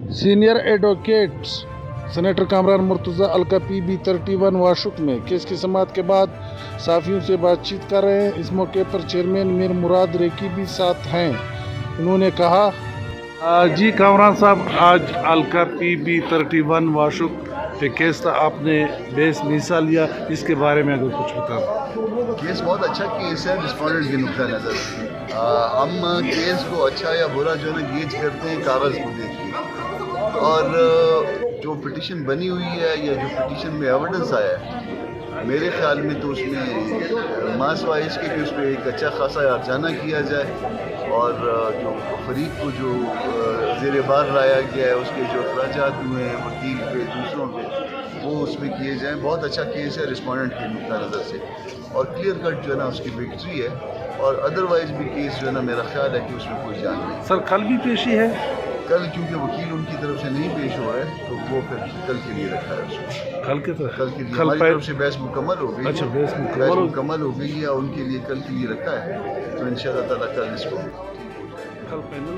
Senior advocate senator Kamran Murtaza Alka PB 31 Washuk में case की समाअत के बाद सहाफ़ियों से बातचीत कर रहे हैं। इस मौके पर चेयरमैन मीर मुराद रेकी भी साथ हैं। उन्होंने कहा, जी कामरान साहब, आज अलका PB 31 वाशुक पे केस था, आपने बेस मिसा लिया, इसके बारे में अगर कुछ बता। केस बहुत अच्छा केस है रिस्पोंडेंट के नुक्ता नज़र से। हम केस को अच्छा या बुरा जो है ना गेज करते हैं कागज़ को देख के, और जो पिटिशन बनी हुई है या जो पिटिशन में एविडेंस आया है, मेरे ख्याल में तो उसमें मासवा इसके कि उस पर एक अच्छा खासा अर्जाना किया जाए, और जो फरीक को जो ज़ेर बार लाया गया है उसके जो अखराजात हुए हैं वकील पे दूसरों पे, वो उसमें किए जाएँ। बहुत अच्छा केस है रिस्पोंडेंट के नुक्ता नज़र से, और क्लियर कट जो है ना उसकी विक्ट्री है, और अदरवाइज भी केस जो है ना मेरा ख्याल है कि उसमें कोई जान नहीं। सर कल भी पेशी है? कल क्योंकि वकील उनकी तरफ से नहीं पेश हो रहे तो वो फिर कल के लिए रखा है उसको। कल के तरह कल के लिए हमारी तरफ से बहस मुकम्मल हो गई। अच्छा, बहस मुकम्मल हो गई है, उनके लिए कल के लिए रखा है, तो इंशाअल्लाह ताला कल इसको कल पैनल